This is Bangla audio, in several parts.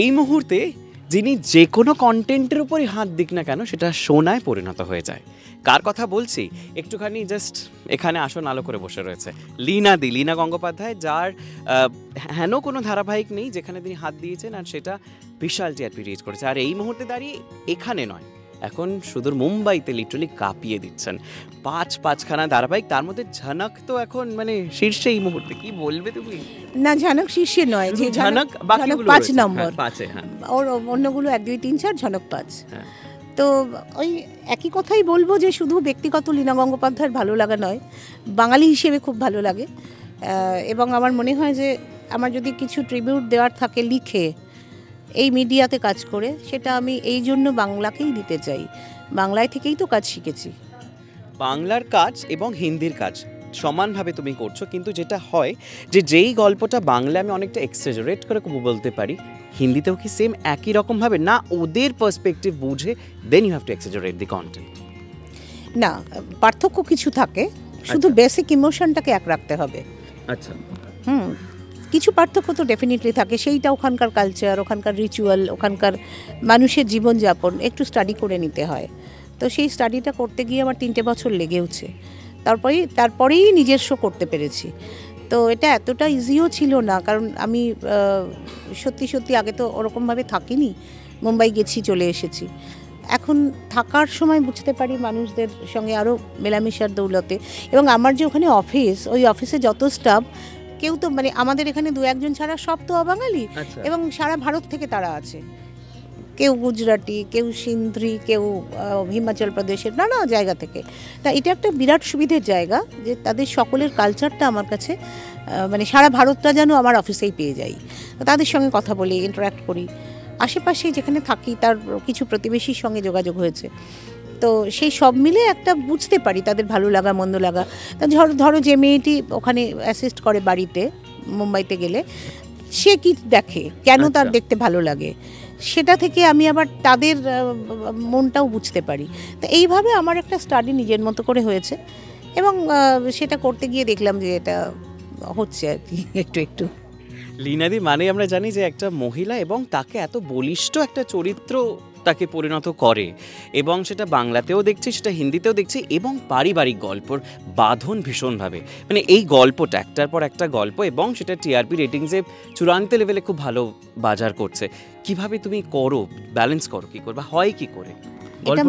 এই মুহূর্তে যিনি যে কোনো কন্টেন্টের উপরই হাত দিক না কেন সেটা সোনায় পরিণত হয়ে যায়। কার কথা বলছি? একটুখানি জাস্ট এখানে আসন আলো করে বসে রয়েছে লীনা গঙ্গোপাধ্যায়, যার হেন কোনো ধারাবাহিক নেই যেখানে তিনি হাত দিয়েছেন আর সেটা বিশাল টিআরপি রিচ করেছে। আর এই মুহূর্তে দাঁড়িয়ে এখানে নয়, এখন সুদূর মুম্বাইতে লিটারালি কাঁপিয়ে দিচ্ছেন পাঁচখানা ধারাবাহিক, তার মধ্যে ঝনক তো এখন মানে শীর্ষে এই মুহূর্তে। কি বলবে তুমি? না, ঝনক শীর্ষে নয়, যে ঝনক 5 নম্বর, ওর অন্যগুলো 1 2 3 4, ঝনক 5। তো ওই একই কথাই বলবো যে শুধু ব্যক্তিগত লীনা গঙ্গোপাধ্যায়ের ভালো লাগা নয়, বাঙালি হিসেবে খুব ভালো লাগে। এবং আমার মনে হয় যে আমার যদি কিছু ট্রিবিউট দেওয়ার থাকে লিখে এই মিডিয়াতে কাজ করে, সেটা আমি এই জন্য বাংলাকেই দিতে চাই। বাংলায় থেকেই তো কাজ শিখেছি। বাংলার কাজ এবং হিন্দির কাজ সমানভাবে তুমি করছো, কিন্তু যেটা হয় যে যেই গল্পটা বাংলায় আমি অনেকটা এক্সেজারেট করে বলতে পারি, হিন্দিতেও কি সেম একই রকমভাবে না ওদের পার্সপেক্টিভ বুঝে then you have to exaggerate the content? না, পার্থক্য কিছু থাকে, শুধু বেসিক ইমোশনটাকে এক রাখতে হবে। আচ্ছা, কিছু পার্থক্য তো ডেফিনেটলি থাকে, সেইটা ওখানকার কালচার, ওখানকার রিচুয়াল, ওখানকার মানুষের জীবনযাপন একটু স্টাডি করে নিতে হয়। তো সেই স্টাডিটা করতে গিয়ে আমার 3টে বছর লেগেওছে, তারপরেই নিজস্ব করতে পেরেছি। তো এটা এতটা ইজিও ছিল না, কারণ আমি সত্যি আগে তো ওরকমভাবে থাকিনি, মুম্বাই গেছি, চলে এসেছি। এখন থাকার সময় বুঝতে পারি মানুষদের সঙ্গে আরও মেলামেশার দৌলতে। এবং আমার যে ওখানে অফিস, ওই অফিসে যত স্টাফ, কেউ তো মানে আমাদের এখানে 2-1 জন ছাড়া সব তো অবাঙালি, এবং সারা ভারত থেকে তারা আছে। কেউ গুজরাটি, কেউ সিন্ধ্রি, কেউ হিমাচল প্রদেশের নানা জায়গা থেকে। তা এটা একটা বিরাট সুবিধের জায়গা যে তাদের সকলের কালচারটা আমার কাছে মানে সারা ভারতটা যেন আমার অফিসেই পেয়ে যাই। তাদের সঙ্গে কথা বলি, ইন্টারাক্ট করি। আশেপাশে যেখানে থাকি তার কিছু প্রতিবেশীর সঙ্গে যোগাযোগ হয়েছে, তো সেই সব মিলে একটা বুঝতে পারি তাদের ভালো লাগা মন্দ লাগা। তা ধরো যে মেয়েটি ওখানে অ্যাসিস্ট করে বাড়িতে মুম্বাইতে গেলে, সে কি দেখে, কেন তার দেখতে ভালো লাগে, সেটা থেকে আমি আবার তাদের মনটাও বুঝতে পারি। তো এইভাবে আমার একটা স্টাডি নিজের মতো করে হয়েছে, এবং সেটা করতে গিয়ে দেখলাম যে এটা হচ্ছে আর কি একটু। লীনাদি মানে আমরা জানি যে একটা মহিলা এবং তাকে এত বলিষ্ঠ একটা চরিত্র তাকে পরিণত করে, এবং সেটা বাংলাতেও দেখছি, সেটা হিন্দিতেও দেখছি, এবং পারিবারিক গল্পর বাঁধন ভীষণভাবে, মানে এই গল্পটা একটার পর একটা গল্প, এবং সেটা টিআরপি রেটিংসে চূড়ান্ত লেভেলে খুব ভালো বাজার করছে। কিভাবে তুমি করো, ব্যালেন্স করো, কি করবা, হয় কি করে? এটা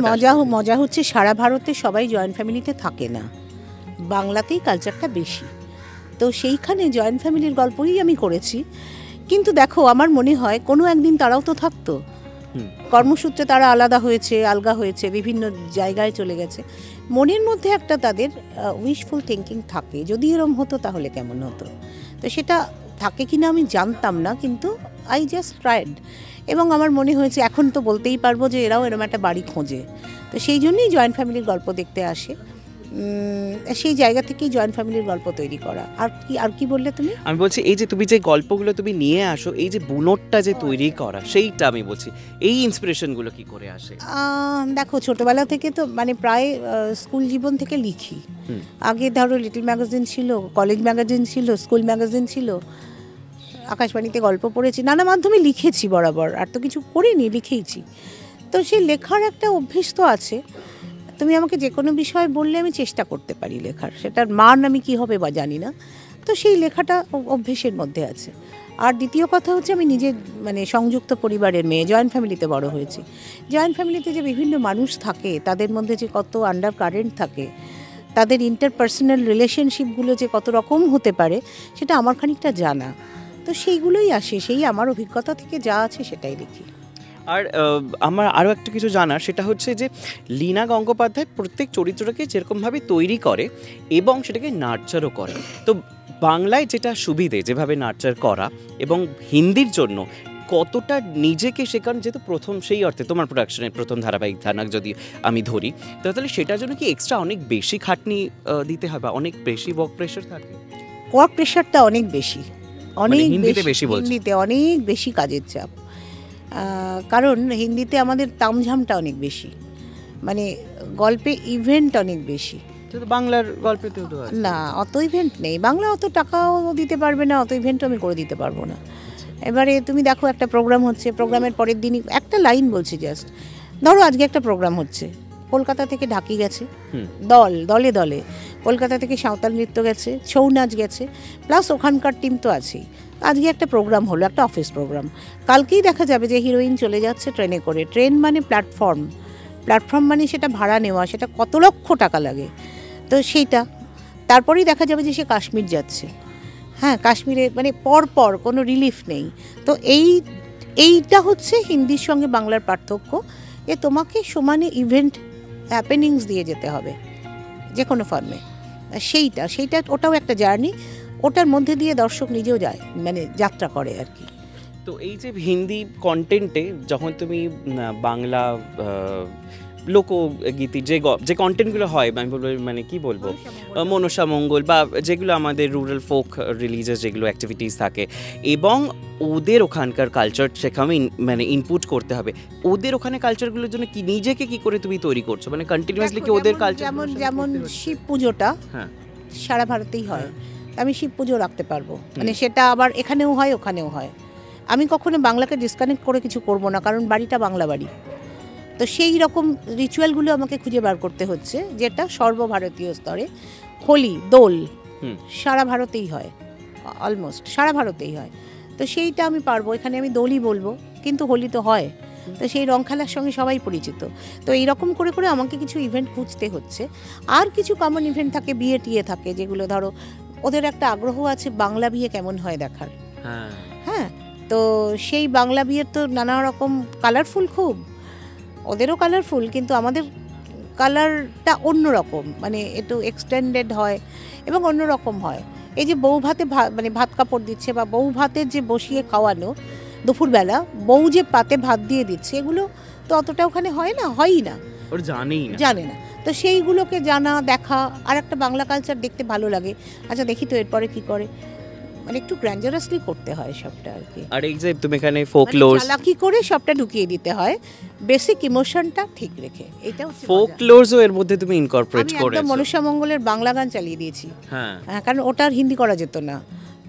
মজা হচ্ছে সারা ভারতে সবাই জয়েন্ট ফ্যামিলিতে থাকে না, বাংলাতেই কালচারটা বেশি। তো সেইখানে জয়েন্ট ফ্যামিলির গল্পই আমি করেছি। কিন্তু দেখো, আমার মনে হয় কোনো একদিন তারাও তো থাকতো, কর্মসূত্রে তারা আলাদা হয়েছে, আলগা হয়েছে, বিভিন্ন জায়গায় চলে গেছে। মনের মধ্যে একটা তাদের উইশফুল থিঙ্কিং থাকে, যদি এরম হতো তাহলে কেমন হতো। তো সেটা থাকে কিনা আমি জানতাম না, কিন্তু আই জাস্ট ট্রাইড। এবং আমার মনে হয়েছে এখন তো বলতেই পারবো যে এরাও এরম একটা বাড়ি খোঁজে, তো সেই জন্যই জয়েন্ট ফ্যামিলির গল্প দেখতে আসে। সেই জায়গা থেকেই জয়েন্ট ফ্যামিলির গল্প তৈরি করা। আর কি বললে তুমি? আমি বলছি এই যে তুমি যে গল্পগুলো তুমি নিয়ে আসো, এই যে বুনটটা যে তৈরি করা, সেইটা আমি বলছি, এই ইন্সপিরেশনগুলো কি করে আসে? দেখো, ছোটবেলা থেকে তো মানে প্রায় স্কুল জীবন থেকে লিখি। আগে ধরো লিটল ম্যাগাজিন ছিল, কলেজ ম্যাগাজিন ছিল, স্কুল ম্যাগাজিন ছিল, আকাশবাণীতে গল্প পড়েছি, নানা মাধ্যমে লিখেছি বরাবর, আর তো কিছু করিনি, লিখেইছি। তো সেই লেখার একটা অভ্যেস তো আছে। তুমি আমাকে যে কোনো বিষয় বললে আমি চেষ্টা করতে পারি লেখার, সেটার মান আমি কী হবে বা জানি না। তো সেই লেখাটা অভ্যেসের মধ্যে আছে। আর দ্বিতীয় কথা হচ্ছে, আমি নিজে মানে সংযুক্ত পরিবারের মেয়ে, জয়েন্ট ফ্যামিলিতে বড় হয়েছি। জয়েন্ট ফ্যামিলিতে যে বিভিন্ন মানুষ থাকে, তাদের মধ্যে যে কত আন্ডার কারেন্ট থাকে, তাদের ইন্টারপার্সোনাল রিলেশনশিপগুলো যে কত রকম হতে পারে, সেটা আমার খানিকটা জানা। তো সেইগুলোই আসে, সেই আমার অভিজ্ঞতা থেকে যা আছে সেটাই লিখি। আর আমার আরও একটা কিছু জানার, সেটা হচ্ছে যে লীনা গঙ্গোপাধ্যায় প্রত্যেক চরিত্রটাকে যেরকমভাবে তৈরি করে এবং সেটাকে নার্চারও করে। তো বাংলায় যেটা সুবিধে যেভাবে নার্চার করা, এবং হিন্দির জন্য কতটা নিজেকে শেখান, যেহেতু প্রথম সেই অর্থে তোমার প্রোডাকশনের প্রথম ধারাবাহিক ধানাক যদি আমি ধরি, তাহলে সেটার জন্য কি এক্সট্রা অনেক বেশি খাটনি দিতে হয় বা অনেক বেশি ওয়ার্ক প্রেশার থাকে? ওয়ার্ক প্রেশারটা অনেক বেশি, অনেক বেশি, হিন্দিতে অনেক বেশি কাজের চাপ। কারণ হিন্দিতে আমাদের তামঝামটা অনেক বেশি, মানে গল্পে ইভেন্ট অনেক বেশি। বাংলার গল্পে না, অত ইভেন্ট নেই। বাংলা অত টাকাও দিতে পারবে না, অত ইভেন্টও আমি করে দিতে পারবো না। এবারে তুমি দেখো একটা প্রোগ্রাম হচ্ছে, প্রোগ্রামের পরের দিনই একটা লাইন বলছি জাস্ট, ধরো আজকে একটা প্রোগ্রাম হচ্ছে, কলকাতা থেকে ঢাকি গেছে দলে দলে, কলকাতা থেকে সাঁওতাল নৃত্য গেছে, ছৌ নাচ গেছে, প্লাস ওখানকার টিম তো আছেই। আজকে একটা প্রোগ্রাম হলো, একটা অফিস প্রোগ্রাম, কালকেই দেখা যাবে যে হিরোইন চলে যাচ্ছে ট্রেনে করে। ট্রেন মানে প্ল্যাটফর্ম মানে সেটা ভাড়া নেওয়া, সেটা কত লক্ষ টাকা লাগে, তো সেইটা। তারপরেই দেখা যাবে যে সে কাশ্মীর যাচ্ছে, হ্যাঁ কাশ্মীরে মানে পর কোনো রিলিফ নেই। তো এইটা হচ্ছে হিন্দির সঙ্গে বাংলার পার্থক্য, যে তোমাকে সমানে ইভেন্ট হ্যাপেনিংস দিয়ে যেতে হবে যে কোনো ফর্মে। সেইটা ওটাও একটা জার্নি, ওটার মধ্যে দিয়ে দর্শক নিজেও যায়, মানে যাত্রা করে আর কি। তো এই যে হিন্দি কন্টেন্টে যখন তুমি বাংলা লোকগীতি যে কন্টেন্টগুলো হয়, আমি বলবো মানে কি বলবো, মনসা মঙ্গল বা যেগুলো আমাদের রুরাল ফোক রিলিজেস যেগুলো অ্যাক্টিভিটিস থাকে, এবং ওদের ওখানকার কালচার সেখানে মানে ইনপুট করতে হবে, ওদের ওখানে কালচারগুলোর জন্য কি নিজেকে কি করে তুমি তৈরি করছো, মানে কন্টিনিউয়াসলি কি ওদের কালচার? যেমন শিব পুজোটা সারা ভারতেই হয়, আমি শিব পুজো রাখতে পারবো, মানে সেটা আবার এখানেও হয় ওখানেও হয়। আমি কখনো বাংলাকে ডিসকানেক্ট করে কিছু করব না, কারণ বাড়িটা বাংলা বাড়ি। তো সেই রকম রিচুয়ালগুলো আমাকে খুঁজে বার করতে হচ্ছে, যেটা সর্বভারতীয় স্তরে। হোলি, দোল সারা ভারতেই হয়, অলমোস্ট সারা ভারতেই হয়, তো সেইটা আমি পারবো। এখানে আমি দোলই বলবো, কিন্তু হোলি তো হয়, তো সেই রং খেলার সঙ্গে সবাই পরিচিত। তো এইরকম করে করে আমাকে কিছু ইভেন্ট খুঁজতে হচ্ছে। আর কিছু কমন ইভেন্ট থাকে, বিয়ে টিয়ে থাকে, যেগুলো ধরো ওদের একটা আগ্রহ আছে বাংলা বিয়ে কেমন হয় দেখার। হ্যাঁ, তো সেই বাংলা বিয়ের তো নানা রকম কালারফুল, খুব ওদেরও কালারফুল, কিন্তু আমাদের কালারটা অন্যরকম, মানে একটু এক্সটেন্ডেড হয় এবং অন্যরকম হয়। এই যে বউ ভাতে মানে ভাত কাপড় দিচ্ছে, বা বউ ভাতের যে বসিয়ে খাওয়ানো দুপুরবেলা, বউ যে পাতে ভাত দিয়ে দিচ্ছে, এগুলো তো অতটা ওখানে হয় না, হয়ই না, ওর জানে না। তো সেইগুলোকে জানা, দেখা, আর একটা বাংলা কালচার দেখতে ভালো লাগে। আচ্ছা দেখি তো এরপরে কি করে, মানে একটু গ্র্যান্ডারাসলি করতে হয় সবটা আর কি। আর এই যে তুমি এখানে ফোকলোর চালাকি করে সবটা ঢুকিয়ে দিতে হয়, বেসিক ইমোশনটা ঠিক রেখে। এটা হচ্ছে ফোকলোরও এর মধ্যে তুমি ইনকর্পোরেট করেছো। আমি একদম মনসা মঙ্গলের বাংলা গান চালিয়ে দিয়েছি, হ্যাঁ, কারণ ওটা আর হিন্দি করা যেত না,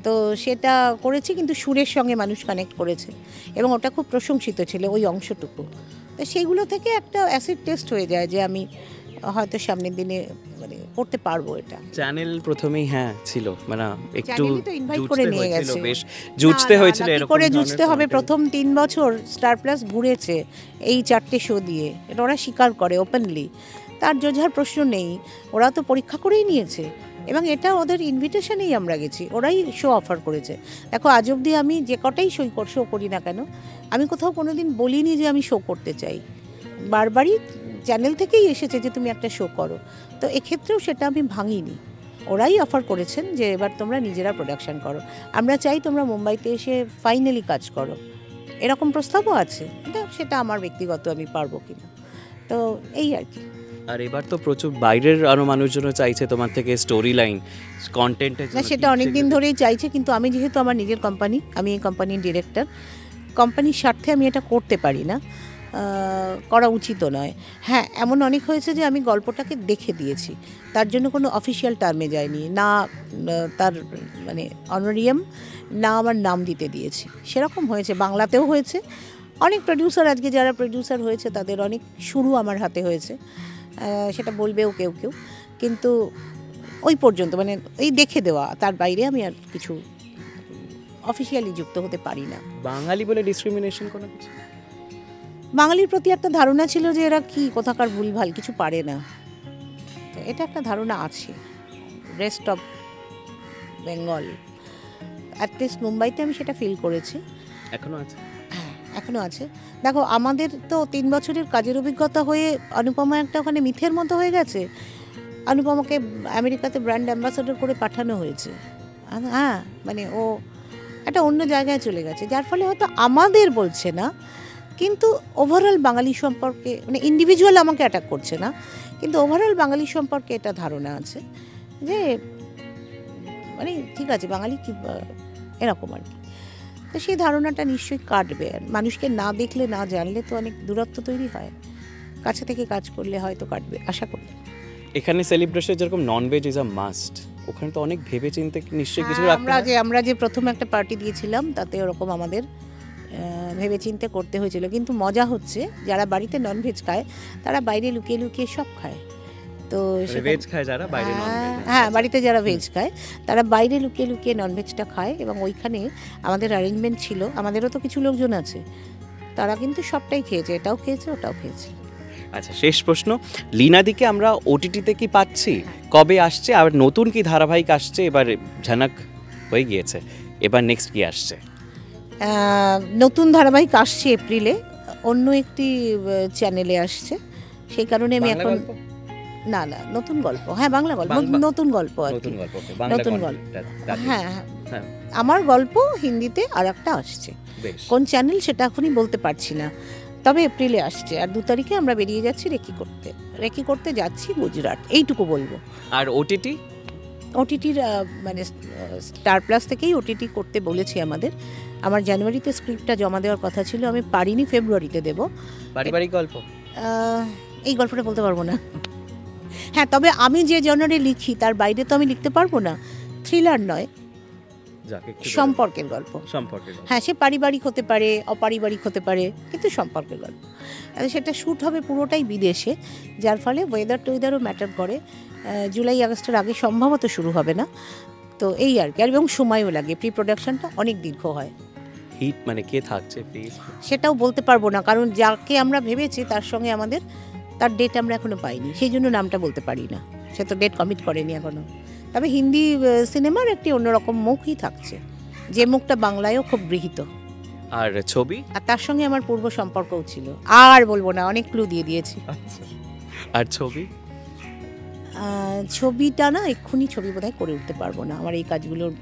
তো সেটা করেছি, কিন্তু সুরের সঙ্গে মানুষ কানেক্ট করেছে এবং ওটা খুব প্রশংসিত ছিল ওই অংশটুকু। তো সেইগুলো থেকে একটা অ্যাসিড টেস্ট হয়ে যায় যে আমি হয়তো সামনের দিনে মানে করতে পারবো। এটা চ্যানেল প্রথমেই ছিল, মানে একটু ইনভাইট করে নিয়ে গেছে, বেশ জুঝতে হয়েছিল, এরকম করে জুঝতে হবে। প্রথম 3 বছর স্টার প্লাস ঘুরেছে এই 4টে শো দিয়ে, এটা ওরা স্বীকার করে ওপেনলি, তার জোঝার প্রশ্ন নেই, ওরা তো পরীক্ষা করেই নিয়েছে, এবং এটা ওদের ইনভিটেশনেই আমরা গেছি, ওরাই শো অফার করেছে। দেখো আজ অবধি আমি যে কটাই শো করি না কেন, আমি কোথাও কোনোদিন বলিনি যে আমি শো করতে চাই, বারবারই চ্যানেল থেকেই এসেছে যে তুমি একটা শো করো, তো এক্ষেত্রেও সেটা আমি ভাঙিনি, ওরাই অফার করেছেন যে এবার তোমরা নিজেরা প্রোডাকশান করো, আমরা চাই তোমরা মুম্বাইতে এসে ফাইনালি কাজ করো, এরকম প্রস্তাবও আছে, সেটা আমার ব্যক্তিগত আমি পারবো কিনা, তো এই আর কি। আর এবার তো প্রচুর বাইরের আরও মানুষজনও চাইছে তোমার থেকে স্টোরি লাইন কন্টেন্টে, না সেটা অনেক দিন ধরেই চাইছে, কিন্তু আমি যেহেতু আমার নিজের কোম্পানি, আমি এই কোম্পানির ডিরেক্টর, কোম্পানির স্বার্থে আমি এটা করতে পারি না, করা উচিত নয়। হ্যাঁ, এমন অনেক হয়েছে যে আমি গল্পটাকে দেখে দিয়েছি, তার জন্য কোনো অফিসিয়াল টার্মে যায়নি, না তার মানে অনারিয়াম, না আমার নাম দিতে দিয়েছি, সেরকম হয়েছে, বাংলাতেও হয়েছে। অনেক প্রডিউসার, আজকে যারা প্রডিউসার হয়েছে তাদের অনেক শুরু আমার হাতে হয়েছে, সেটা বলবেও কেউ কেউ, কিন্তু ওই পর্যন্ত, মানে এই দেখে দেওয়া, তার বাইরে আমি আর কিছু অফিসিয়ালি যুক্ত হতে পারি না। বাঙালি বলে ডিসক্রিমিনেশন কোনো কিছু? বাঙালির প্রতি একটা ধারণা ছিল যে এরা কি কোথাকার ভুলভাল কিছু পারে না, তো এটা একটা ধারণা আছে রেস্ট অফ বেঙ্গল, অ্যাটলিস্ট মুম্বাইতে আমি সেটা ফিল করেছি, এখনো আছে। হ্যাঁ, এখনো আছে। দেখো আমাদের তো 3 বছরের কাজের অভিজ্ঞতা হয়ে অনুপমা একটা ওখানে মিথের মতো হয়ে গেছে, অনুপমাকে আমেরিকাতে ব্র্যান্ড অ্যাম্বাসাডর করে পাঠানো হয়েছে, হ্যাঁ, মানে ও একটা অন্য জায়গায় চলে গেছে, যার ফলে হয়তো আমাদের বলছে না, কিন্তু ওভারঅল বাঙালি সম্পর্কে, মানে ইন্ডিভিজুয়াল আমাকে অ্যাটাক করছে না, কিন্তু ওভারঅল বাঙালি সম্পর্কে এটা ধারণা আছে যে মানে ঠিক আছে বাঙালি কি এরকম আর কি। তো সেই ধারণাটা নিশ্চয়ই কাটবে, আর মানুষকে না দেখলে না জানলে তো অনেক দূরত্ব তৈরি হয়, কাছে থেকে কাজ করলে হয়তো কাটবে, আশা করি। এখানে সেলিব্রেশন যেরকম ননভেজ ইজ আ মাস্ট, ওখানে তো অনেক ভেবে চিন্তে নিশ্চয়ই কিছু হ্যাঁ, রাখতে হয়। আমরা যে প্রথম একটা পার্টি দিয়েছিলাম তাতে ওরকম আমাদের ভেবেচিন্তে করতে হয়েছিল, কিন্তু মজা হচ্ছে যারা বাড়িতে ননভেজ খায় তারা বাইরে লুকিয়ে লুকিয়ে সব খায়। তো ভেজ খায় যারা, বাইরে ননভেজ। হ্যাঁ, বাড়িতে যারা ভেজ খায় তারা বাইরে লুকিয়ে লুকিয়ে ননভেজটা খায়, এবং ওইখানে আমাদের অ্যারেঞ্জমেন্ট ছিল, আমাদেরও তো কিছু লোকজন আছে, তারা কিন্তু সবটাই খেয়েছে, এটাও খেয়েছে ওটাও খেয়েছে। আচ্ছা, শেষ প্রশ্ন, লীনাদিকে আমরা ওটিটিতে কি পাচ্ছি? কবে আসছে? আর নতুন কি ধারাবাহিক আসছে? এবার ঝানাক হয়ে গিয়েছে, এবার নেক্সট কি আসছে? নতুন ধারাবাহিক আসছে এপ্রিলে, অন্য একটি চ্যানেলে আসছে, সেই কারণে আমি বাংলা এখন গল্প? না নতুন গল্প, হ্যাঁ বাংলা গল্প, নতুন গল্প আর কি। নতুন গল্প, বাংলা নতুন গল্প। হ্যাঁ হ্যাঁ। হ্যাঁ, আমার গল্প হিন্দিতে আর একটা আসছে, বেশ। কোন চ্যানেল সেটা এখনই বলতে পারছি না, তবে এপ্রিলে আসছে। আর 2 তারিখে আমরা বেরিয়ে যাচ্ছি রেকি করতে যাচ্ছি গুজরাট, এইটুকু বলবো। আর ওটিটি? ওটিটির মানে স্টার প্লাস থেকেই ওটিটি করতে বলেছে আমাদের। আমার জানুয়ারিতে স্ক্রিপ্টটা জমা দেওয়ার কথা ছিল, আমি পারিনি, ফেব্রুয়ারিতে দেবো। পারিবারিক গল্প? এই গল্পটা বলতে পারবো না। হ্যাঁ, তবে আমি যে জনারে লিখি তার বাইরে তো আমি লিখতে পারবো না, থ্রিলার নয়, সম্পর্কের গল্প। হ্যাঁ, সে পারিবারিক হতে পারে, অপারিবারিক হতে পারে, কিন্তু সম্পর্কের গল্প। সেটা শ্যুট হবে পুরোটাই বিদেশে, যার ফলে ওয়েদারও ম্যাটার করে। জুলাই আগস্টের আগে সম্ভবত শুরু হবে না, তো এই আর কি। আর এবং সময়ও লাগে, প্রি প্রোডাকশনটা অনেক দীর্ঘ হয়। হিট মানে কে থাকছে প্লিজ? সেটাও বলতে পারবো না, কারণ যাকে আমরা ভেবেছি তার সঙ্গে তার ডেট আমরা এখনো পাইনি, সেই জন্য নামটা বলতে পারি না, সে তো ডেট কমিট করেনি এখনো। তবে হিন্দি সিনেমার একটি অন্যরকম মুখই থাকছে, যে মুখটা বাংলায়ও খুব গৃহীত। আর ছবি? আর তার সঙ্গে আমার পূর্ব সম্পর্কও ছিল, আর বলবো না, অনেক ক্লু দিয়ে দিয়েছি। আর ছবি? ছবিটা না, এক্ষুনি ছবি বোধহয় করে উঠতে পারবো না, আমার এই কাজগুলোর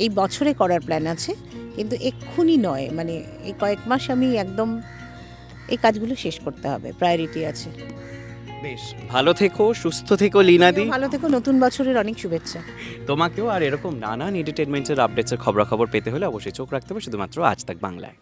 এই বছরে করার প্ল্যান আছে, কিন্তু এক্ষুনি নয়, মানে এই কয়েক মাস আমি একদম এই কাজগুলো শেষ করতে হবে, প্রায়োরিটি আছে। বেশ, ভালো থেকো, সুস্থ থেকো লীনাদি। ভালো থেকো, নতুন বছরের অনেক শুভেচ্ছা তোমাকেও। আর এরকম নানান এন্টারটেনমেন্টের আপডেটসের খবরাখবর পেতে হলে অবশ্যই চোখ রাখতে হবে শুধুমাত্র আজ তাক বাংলায়।